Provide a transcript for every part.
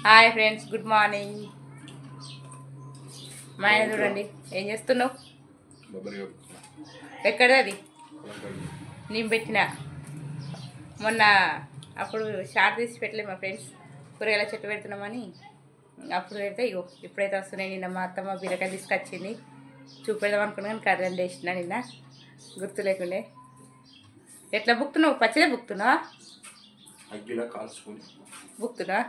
Hi friends, good morning. మా ఆయన చూడండి ఏం చేస్తున్నావు. ఎక్కడది అది నేను పెట్టిన మొన్న అప్పుడు షార్ట్ తీసి పెట్టలే మా ఫ్రెండ్స్ కూరగాయల చెట్టు పెడుతున్నామని. అప్పుడు పెడితే ఇగో ఇప్పుడైతే వస్తున్నాయి. నిన్న మా అత్తమ్మ బీరకాయ తీసుకొచ్చింది, చూపెడదాం అనుకున్నా కానీ కర్రీ వేసిన నిన్న గుర్తు లేకుండే. ఎట్లా బుక్తున్నావు? పచ్చిదే బుక్తున్నావా? బుక్తున్నా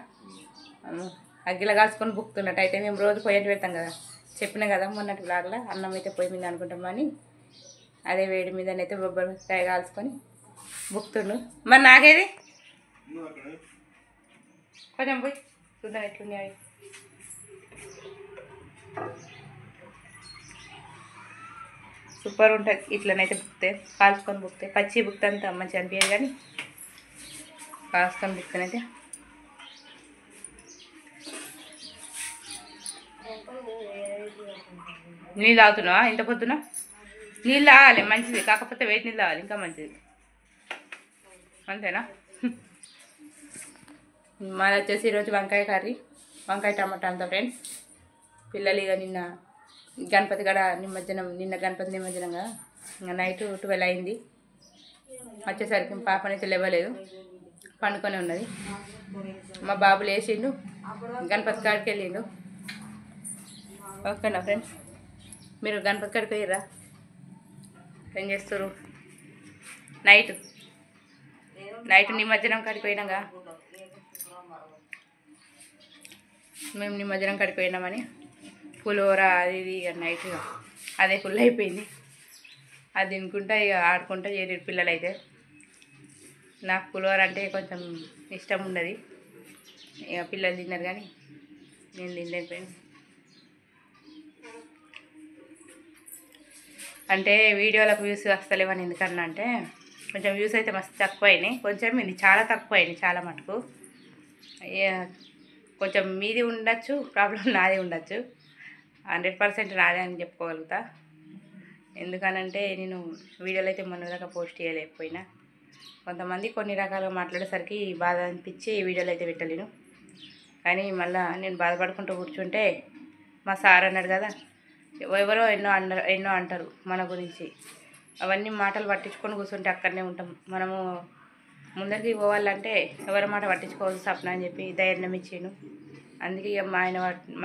అగ్గిలా కాల్చుకొని బుక్తున్నట్టు. అయితే మేము రోజు పొయ్యి పెడతాం కదా, చెప్పినా కదా మొన్నటి బ్లాగ్లో. అన్నం అయితే పొయ్యి మీద అనుకుంటామని అదే వేడి మీదనైతే బొబ్బరికాయ కాల్చుకొని బుక్తుండు. మరి నాకేది కొంచెం పోయి చూద్దాం ఎట్లున్నాయి. సూపర్ ఉంటుంది ఇట్లనైతే బుక్తే, కాల్చుకొని బుక్తే. పచ్చి బుక్తే అంత మంచిగా అనిపించదు, కానీ కాల్చుకొని బుక్తేనైతే నీళ్ళు తాగుతున్నావా? ఇంత పొద్దున నీళ్ళు తాగాలి, మంచిది. కాకపోతే వేడి నీళ్ళు తాగాలి, ఇంకా మంచిది. అంతేనా? మాది వచ్చేసి ఈరోజు వంకాయ కర్రీ, వంకాయ టమాటా అంతా ఫ్రెండ్స్. పిల్లలు ఇక నిన్న గణపతి గడ నిమజ్జనం, నిన్న గణపతి నిమజ్జనం కదా, ఇంకా నైట్ 12 అయింది. వచ్చేసరికి పాపనైతే లేవలేదు, పండుకొని ఉన్నది. మా బాబు లేచిండు, గణపతి కాడికి వెళ్ళిండు. ఓకేనా ఫ్రెండ్స్, మీరు గణపతి కాడికి పోయిర్రా? ఏం చేస్తారు? నైట్ నిమజ్జనం కాడికి పోయినాగా, మేము నిమజ్జనం కాడికి పోయినామని పులిహోర అది ఇది ఇక నైట్ అదే ఫుల్ అయిపోయింది. అది తినుకుంటా ఇక ఆడుకుంటా చేరి పిల్లలు. అయితే నాకు పులిహోర అంటే కొంచెం ఇష్టం ఉన్నది, ఇక పిల్లలు తిన్నారు కానీ నేను తినలేదు ఫ్రెండ్స్. అంటే వీడియోలకు వ్యూస్ వస్తలేవని ఎందుకన్నా అంటే, కొంచెం వ్యూస్ అయితే మస్తు తక్కువ అయినాయి. కొంచెం ఇది చాలా తక్కువ అయినాయి, చాలా మటుకు. కొంచెం మీది ఉండొచ్చు, ప్రాబ్లం నాది ఉండొచ్చు. 100% నాదే అని చెప్పుకోగలుగుతా. ఎందుకనంటే నేను వీడియోలు అయితే మొన్న దాకా పోస్ట్ చేయలేకపోయినా. కొంతమంది కొన్ని రకాలుగా మాట్లాడేసరికి బాధ అనిపించి వీడియోలు అయితే పెట్టలేను. కానీ మళ్ళీ నేను బాధపడుకుంటూ కూర్చుంటే మా సార్ అన్నాడు కదా, ఎవరో ఎన్నో అంటారు మన గురించి. అవన్నీ మాటలు పట్టించుకొని కూర్చుంటే అక్కడనే ఉంటాం. మనము ముందరికి పోవాలంటే ఎవరి మాట పట్టించుకోవాల్సి సప్న అని చెప్పి ధైర్యం ఇచ్చాను. అందుకే ఇక మా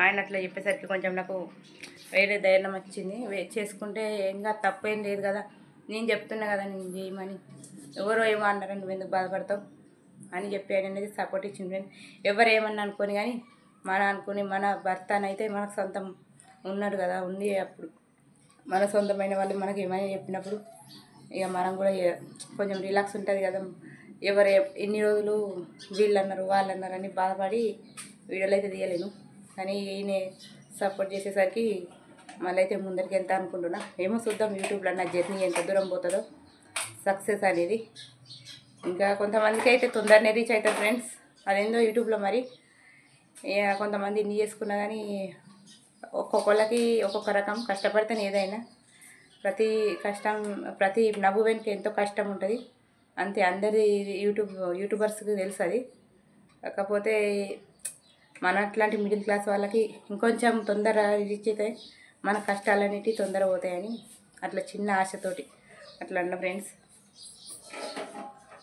ఆయన అట్లా చెప్పేసరికి కొంచెం నాకు వేరే ధైర్యం వచ్చింది. చేసుకుంటే ఇంకా తప్పేం లేదు కదా, నేను చెప్తున్నా కదా నేను చేయమని. ఎవరో ఏమో అన్నారని నువ్వు ఎందుకు బాధపడతావు అని చెప్పి ఆయన అనేది సపోర్ట్ ఇచ్చింది ఫ్రెండ్స్. ఎవరు ఏమన్నా అనుకోని కానీ మన భర్త అయితే మనకు సొంతం ఉన్నాడు కదా, ఉంది. అప్పుడు మన సొంతమైన వాళ్ళు మనకి ఏమైనా చెప్పినప్పుడు ఇక మనం కూడా కొంచెం రిలాక్స్ ఉంటుంది కదా. ఎవరు ఎన్ని రోజులు వీళ్ళు అన్నారు వాళ్ళు అన్నారు అని బాధపడి వీడియోలు అయితే తీయలేను. కానీ ఈయన సపోర్ట్ చేసేసరికి మళ్ళీ అయితే ముందరికి వెళ్తా అనుకుంటున్నా. ఏమో చూద్దాం, యూట్యూబ్లో నా జర్నీ ఎంత దూరం పోతుందో సక్సెస్ అనేది. ఇంకా కొంతమందికి అయితే తొందరనే రీచ్ అవుతారు ఫ్రెండ్స్, అదేందో యూట్యూబ్లో మరి. కొంతమంది ఇన్ని చేసుకున్నా కానీ ఒక్కొక్కళ్ళకి ఒక్కొక్క రకం. కష్టపడితేనే ఏదైనా, ప్రతి నవ్వు వెనుక ఎంతో కష్టం ఉంటుంది అంతే. అందరి యూట్యూబర్స్కి తెలుసు అది. కాకపోతే మన అట్లాంటి మిడిల్ క్లాస్ వాళ్ళకి ఇంకొంచెం తొందర రీచ్ అయితే మన కష్టాలన్నిటి తొందర పోతాయని అట్లా చిన్న ఆశతోటి అట్లా అన్న ఫ్రెండ్స్.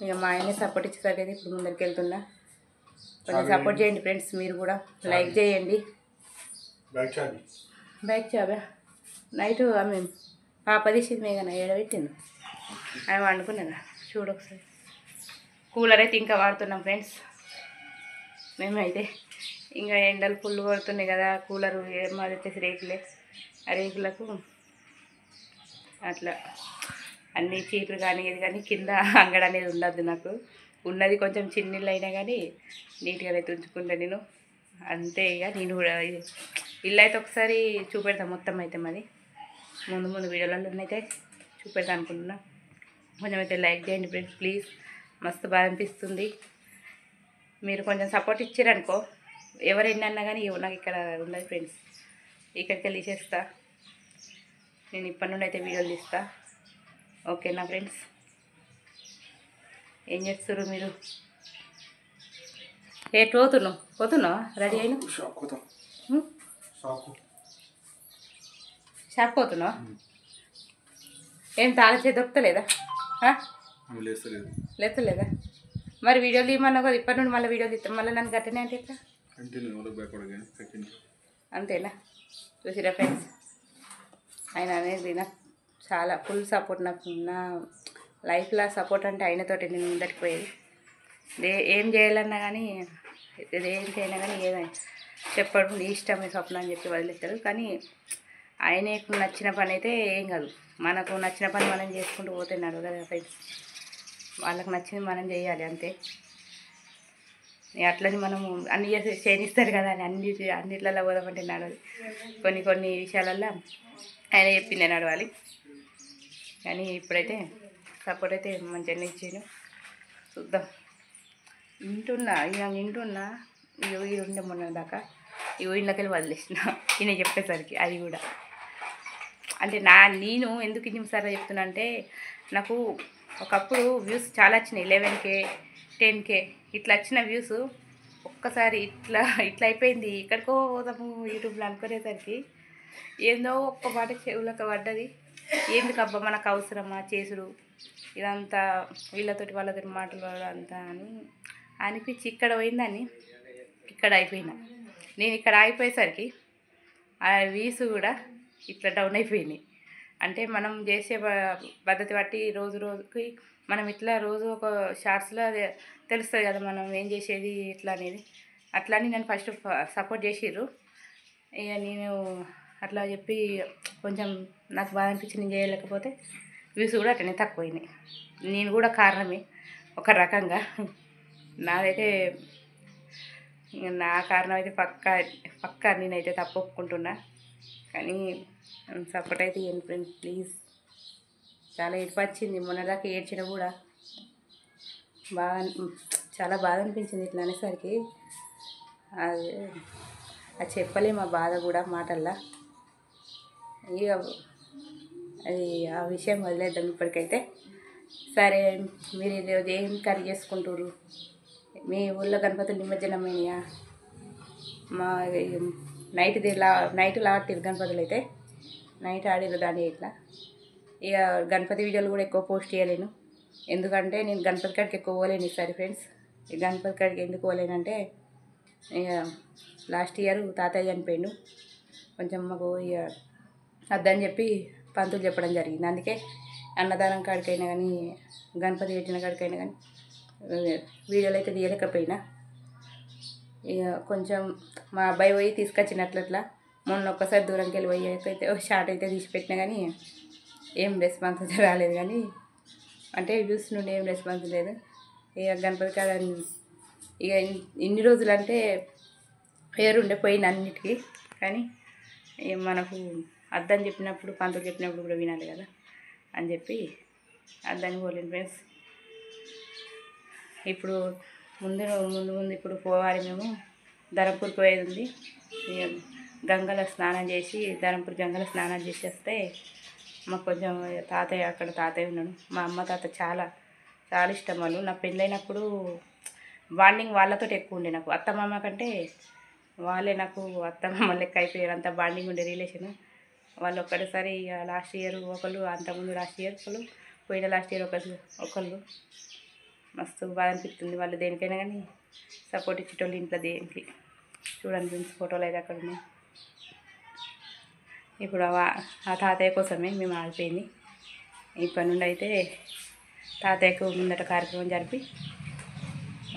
ఇక మా ఆయనే సపోర్ట్ ఇచ్చేసరికి ఇప్పుడు ముందరికి వెళ్తున్నా. కొంచెం సపోర్ట్ చేయండి ఫ్రెండ్స్, మీరు కూడా లైక్ చేయండి. బైక్ చాబా నైట్ ఆమె పాప తీసింది మేఘన ఏడబెట్టింది, ఆమె వండుకున్నాను చూడు ఒకసారి. కూలర్ అయితే ఇంకా వాడుతున్నాం ఫ్రెండ్స్ మేమైతే. ఇంకా ఎండలు ఫుల్ పడుతున్నాయి కదా, కూలరు మాది వచ్చేసి రేకులే. ఆ రేకులకు అట్లా అన్ని చీపులు కానీ ఏది కానీ కింద అంగడ అనేది ఉండద్దు. నాకు ఉన్నది కొంచెం చిన్నిళ్ళు అయినా కానీ నీట్గా అయితే ఉంచుకుంటా నేను, అంతే. ఇక నేను కూడా ఇల్లు అయితే ఒకసారి చూపెడతాను మొత్తం అయితే మాది. ముందు వీడియోలలో అయితే చూపెడతాను అనుకుంటున్నా. కొంచెం అయితే లైక్ చేయండి ఫ్రెండ్స్ ప్లీజ్, మస్తు బాగా అనిపిస్తుంది. మీరు కొంచెం సపోర్ట్ ఇచ్చారనుకో, ఎవరు ఎన్ని అన్నా కానీ నాకు ఇక్కడ ఉన్నది ఫ్రెండ్స్, ఇక్కడికి వెళ్ళి చేస్తా నేను. ఇప్పటి నుండి అయితే వీడియోలు తీస్తా. ఓకేనా ఫ్రెండ్స్? ఏం చేస్తారు మీరు? ఎటు పోతున్నావా రెడీ అయినా షాప్ పోతున్నావా ఏం తాళచే దొరుకుతలేదా లేస్తలేదా మరి వీడియోలు ఇవ్వమన్నా కదా ఇప్పటి నుండి మళ్ళీ వీడియోలు ఇస్తాం మళ్ళీ నన్ను గట్టనే అంటే ఎట్లా అంతేనా చూసిరా ఫ్రెండ్స్ ఆయన అనేది నాకు చాలా ఫుల్ సపోర్ట్ నాకు నా లైఫ్లో సపోర్ట్ అంటే ఆయనతోటి నేను ముందరికి పోయేది ఏం చేయాలన్నా కానీ ఏం చేయనా కానీ ఏదైనా చెప్పడం నీ ఇష్టమే స్వప్న అని చెప్పి వదిలేస్తారు కానీ ఆయనకు నచ్చిన పని అయితే ఏం కాదు మనకు నచ్చిన పని మనం చేసుకుంటూ పోతే నడవదు కదా ఫ్రెండ్స్ వాళ్ళకి నచ్చింది మనం చేయాలి అంతే అట్లని మనము అన్ని చేసి చేయిస్తారు కదా అని అన్నిట్లలో పోదామంటే నడవదు కొన్ని విషయాలల్లో ఆయన చెప్పిందే నడవాలి కానీ ఇప్పుడైతే సపోర్ట్ అయితే మంచిగా ఇచ్చాను చూద్దాం వింటున్నా ఇవి ఉండే మొన్న దాకా ఇళ్ళకెళ్ళి వదిలేసిన ఈయన చెప్పేసరికి అది కూడా అంటే నేను ఎందుకు ఇన్నిసార్లు చెప్తున్నా అంటే నాకు ఒకప్పుడు వ్యూస్ చాలా వచ్చినాయి 11K 10K ఇట్లా వచ్చిన వ్యూస్ ఒక్కసారి ఇట్లా అయిపోయింది ఇక్కడికో పోదాము యూట్యూబ్లో అనుకునేసరికి ఏందో ఒక్క మాట చెవులకు పడ్డది ఎందుకబ్బా మనకు అవసరమా చేసుడు ఇదంతా వీళ్ళతోటి వాళ్ళతోటి మాటలు అంతా అని అనిపించి ఇక్కడ పోయిందని ఇక్కడ అయిపోయినా నేను ఇక్కడ ఆగిపోయేసరికి ఆ వ్యూస్ కూడా ఇట్లా డౌన్ అయిపోయినాయి అంటే మనం చేసే పద్ధతి బట్టి రోజుకి మనం ఇట్లా రోజు ఒక షార్ట్స్లో తెలుస్తుంది కదా మనం ఏం చేసేది ఇట్లా అనేది అట్లా అని నేను ఫస్ట్ సపోర్ట్ చేసిర్రు ఇక నేను అట్లా చెప్పి కొంచెం నాకు బాధ అనిపించి నేను చేయలేకపోతే వ్యూస్ కూడా అట్లనే తక్కువైనాయి నేను కూడా కారణమే ఒక రకంగా నాదైతే నా కారణం అయితే పక్కా నేనైతే తప్పు ఒప్పుకుంటున్నా కానీ సపోర్ట్ అయితే ఇవ్వండి ఫ్రెండ్స్ ప్లీజ్ చాలా ఏడుపు వచ్చింది మొన్నదాకా ఏడ్చిన కూడా చాలా బాధ అనిపించింది ఇట్లా అనేసరికి అది చెప్పలేము ఆ బాధ కూడా మాటల్లో ఇక అది ఆ విషయం వదిలేద్దాం ఇప్పటికైతే సరే మీరు ఈరోజు ఏం కర్రీ చేసుకుంటారు మీ ఊళ్ళో గణపతులు నిమజ్జనమైనయా మా నైట్ లాట్టిరు గణపతులు అయితే నైట్ ఆడిరు దాని ఇట్లా ఇక గణపతి వీడియోలు కూడా ఎక్కువ పోస్ట్ చేయలేను ఎందుకంటే నేను గణపతి కాడికి ఎక్కువ పోలేను ఈసారి ఫ్రెండ్స్ ఈ గణపతి కాడికి ఎందుకు పోలేనంటే ఇక లాస్ట్ ఇయర్ తాతయ్య చనిపోయిండు కొంచెం మాకు ఇక అద్దని చెప్పి పంతులు చెప్పడం జరిగింది అందుకే అన్నదానం కాడికైనా కానీ గణపతి పెట్టిన కాడికైనా కానీ వీడియోలు అయితే తీయలేకపోయినా ఇక కొంచెం మా అబ్బాయి పోయి తీసుకొచ్చినట్లట్లా మొన్న ఒక్కసారి దూరంకి వెళ్ళి పోయి అయితే షార్ట్ అయితే తీసి పెట్టినా కానీ ఏం రెస్పాన్స్ అయితే రాలేదు కానీ అంటే వ్యూస్ నుండి ఏం రెస్పాన్స్ లేదు ఇక గణపతి కాడ ఇక ఇన్ని రోజులు అంటే పేరుండే పోయిన అన్నిటికీ కానీ మనకు అద్దని చెప్పినప్పుడు పంతులు చెప్పినప్పుడు కూడా వినాలి కదా అని చెప్పి అద్దని పోలేను ఫ్రెండ్స్ ఇప్పుడు ముందు ఇప్పుడు పోవాలి మేము ధర్మపూర్ పోయేది ఉంది గంగలో స్నానం చేసి ధర్మపూర్ గంగలో స్నానం చేసి వస్తే మాకు కొంచెం అక్కడ తాతయ్య ఉన్నాడు మా అమ్మ తాత చాలా చాలా ఇష్టం వాళ్ళు నా పెళ్ళైనప్పుడు బాండింగ్ వాళ్ళతో ఎక్కువ ఉండే నాకు అత్తమామ కంటే వాళ్ళే నాకు అత్తమామ లెక్క అయిపోయారు అంత బాండింగ్ ఉండే రిలేషన్ వాళ్ళు ఒక్కటేసారి లాస్ట్ ఇయర్ ఒకళ్ళు అంతకుముందు లాస్ట్ ఇయర్ ఒకళ్ళు పోయిన లాస్ట్ ఇయర్ ఒకళ్ళు మస్తు బాధ అనిపిస్తుంది వాళ్ళు దేనికైనా కానీ సపోర్ట్ ఇచ్చేటోళ్ళు ఇంట్లో దేనికి చూడండి ఫ్రెండ్స్ ఫోటోలు అయితే అక్కడ ఉన్నాయి ఇప్పుడు ఆ తాతయ్య కోసమే మేము ఆగిపోయింది ఇప్పటి నుండి అయితే తాతయ్యకు ముందట కార్యక్రమం జరిపి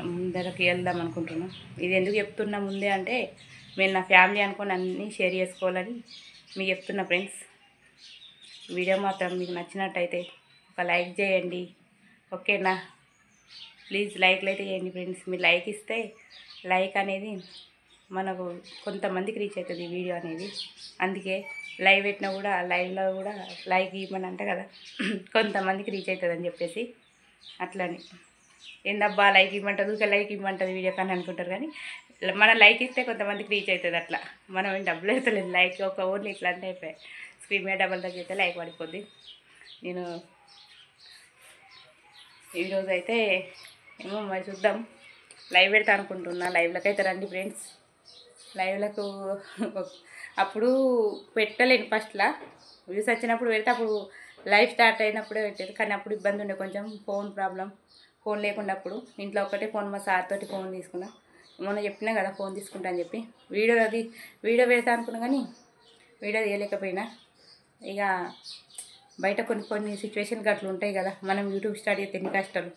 ముందరకి వెళ్దాం అనుకుంటున్నాం ఇది ఎందుకు చెప్తున్నా ముందే అంటే నేను నా ఫ్యామిలీ అనుకొని అన్నీ షేర్ చేసుకోవాలని మీకు చెప్తున్నా ఫ్రెండ్స్ వీడియో మాత్రం మీకు నచ్చినట్టయితే ఒక లైక్ చేయండి ఓకేనా ప్లీజ్ లైక్లు అయితే చేయండి ఫ్రెండ్స్ మీరు లైక్ ఇస్తే లైక్ అనేది మనకు కొంతమందికి రీచ్ అవుతుంది ఈ వీడియో అనేది అందుకే లైవ్ పెట్టినా కూడా లైవ్లో కూడా లైక్ ఇవ్వమని అంట కదా కొంతమందికి రీచ్ అవుతుంది అని చెప్పేసి అట్లని ఏందబ్బా లైక్ ఇవ్వమంటుంది ఇంకా లైక్ ఇవ్వమంటుంది వీడియో కానీ అనుకుంటారు కానీ మన లైక్ ఇస్తే కొంతమందికి రీచ్ అవుతుంది అట్లా మనం ఏం డబ్బులు అవుతలేదు లైక్ ఒక ఓన్లీ ఇట్లా అంటే అయిపోయాయి స్క్రీన్ మీద డబల్ తగ్గితే లైక్ పడిపోద్ది నేను ఈరోజు అయితే ఏమో మరి చూద్దాం లైవ్ పెడతా అనుకుంటున్నా. లైవ్లోకి అయితే రండి ఫ్రెండ్స్. లైవ్లకు అప్పుడు పెట్టలేను ఫస్ట్లో, వ్యూస్ వచ్చినప్పుడు పెడితే అప్పుడు లైవ్ స్టార్ట్ అయినప్పుడే పెట్టేది. కానీ అప్పుడు ఇబ్బంది ఉండే కొంచెం, ఫోన్ ప్రాబ్లం. ఫోన్ లేకుండా అప్పుడు ఇంట్లో ఒకటే ఫోన్, మా సార్ తోటి ఫోన్ తీసుకున్నా. మొన్న చెప్పినా కదా ఫోన్ తీసుకుంటా అని చెప్పి. వీడియో పెడతా అనుకున్నా కానీ వీడియో తీయలేకపోయినా. ఇక బయట కొన్ని సిచ్యువేషన్కి అట్లా ఉంటాయి కదా. మనం యూట్యూబ్ స్టార్ట్ చేస్తే ఎన్ని కష్టాలు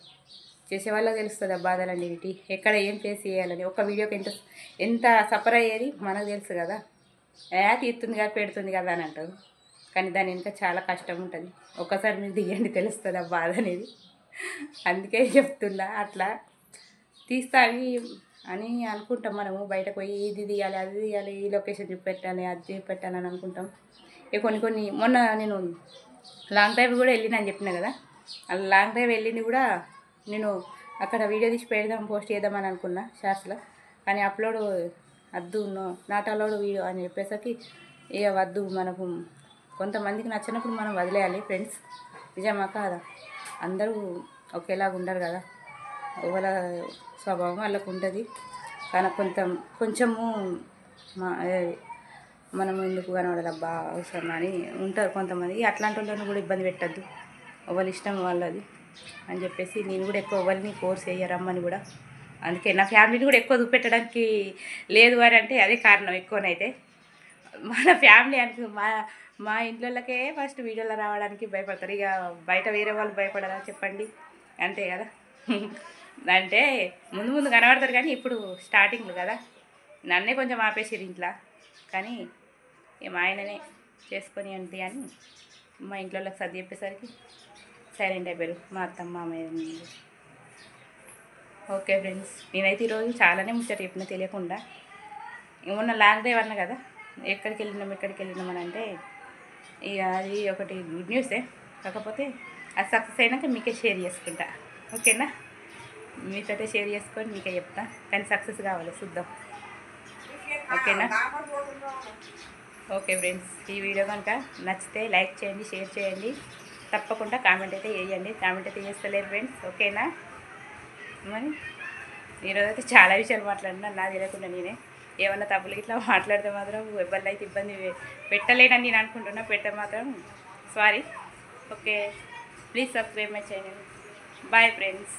చేసేవాళ్ళకి తెలుస్తుంది. ఆ బాధలు ఏంటి, ఎక్కడ ఏం ఫేస్ చేయాలని. ఒక వీడియోకి ఎంత సఫర్ అయ్యేది మనకు తెలుసు కదా. తీస్తుంది కదా, పెడుతుంది కదా అని అంటారు. కానీ దాని ఇంకా చాలా కష్టం ఉంటుంది. ఒక్కసారి మీరు దిగండి తెలుస్తుంది ఆ బాధ అనేది. అందుకే చెప్తున్నా. అట్లా తీస్తా అని అనుకుంటాం మనము. బయటకు పోయి ఇది తీయాలి, అది తీయాలి, ఈ లొకేషన్ చూపెట్టాలి, అది చూపెట్టాలి అని అనుకుంటాం. ఇక కొన్ని మొన్న నేను లాంగ్ డ్రైవ్ కూడా వెళ్ళిన అని చెప్పిన కదా. అలా లాంగ్ డ్రైవ్ వెళ్ళింది కూడా నేను అక్కడ వీడియో తీసి పెడదాం, పోస్ట్ చేద్దామని అనుకున్నా షార్ట్స్లో. కానీ అప్లోడ్ వద్దు, నాట్ అలౌడ్ వీడియో అని చెప్పేసరికి ఇక వద్దు, మనకు కొంతమందికి నచ్చినప్పుడు మనం వదిలేయాలి ఫ్రెండ్స్. నిజమా కాదా? అందరూ ఒకేలాగా ఉండరు కదా. ఒకళ్ళ స్వభావం వాళ్ళకు ఉంటుంది. కానీ కొంచెము మనం ఎందుకు కనబడదబ్బా అవసరం అని ఉంటారు కొంతమంది. అట్లాంటి వాళ్ళని కూడా ఇబ్బంది పెట్టద్దు. వాళ్ళ ఇష్టం వాళ్ళది అని చెప్పేసి నేను కూడా ఎక్కువ ఎవరిని ఫోర్స్ చేయరమ్మని కూడా. అందుకే నా ఫ్యామిలీని కూడా ఎక్కువ చూపెట్టడానికి లేదు అని అంటే అదే కారణం ఎక్కువనైతే. మన ఫ్యామిలీ మా ఇంట్లోకే ఫస్ట్ వీడియోలో రావడానికి భయపడతారు. ఇక బయట వేరే వాళ్ళు భయపడరా చెప్పండి? అంతే కదా. అంటే ముందు కనబడతారు కానీ ఇప్పుడు స్టార్టింగ్లు కదా. నన్నే కొంచెం ఆపేసారు ఇంట్లో. కానీ మా ఆయననే చేసుకొని అంతే అని మా ఇంట్లో సర్ది చెప్పేసరికి సైలెంట్ అయిపోయారు మా అత్తమ్మ మామయ్య. ఓకే ఫ్రెండ్స్, నేనైతే ఈరోజు చాలానే ముచ్చట చెప్పిన తెలియకుండా. మొన్న లాంగ్ డ్రైవ్ అన్నా కదా, ఎక్కడికి వెళ్ళినాం అని అంటే ఇక అది ఒకటి గుడ్ న్యూసే. కాకపోతే అది సక్సెస్ అయినాక మీకే షేర్ చేసుకుంటా. ఓకేనా? మీతోటే షేర్ చేసుకొని మీకే చెప్తా. కానీ సక్సెస్ కావాలి, చూద్దాం. ఓకేనా? ఓకే ఫ్రెండ్స్, ఈ వీడియో కనుక నచ్చితే లైక్ చేయండి, షేర్ చేయండి. తప్పకుండా కామెంట్ అయితే వేయండి. కామెంట్ అయితే చేస్తలేరు ఫ్రెండ్స్. ఓకేనా? మరి ఈరోజైతే చాలా విషయాలు మాట్లాడినా, నా తెలియకుండా నేనే ఏమన్నా తప్పులు ఇట్లా మాట్లాడితే మాత్రం ఎవరిని అయితే ఇబ్బంది పెట్టలేనని నేను అనుకుంటున్నా. పెట్టే మాత్రం sorry. Okay, please subscribe my channel. Bye friends.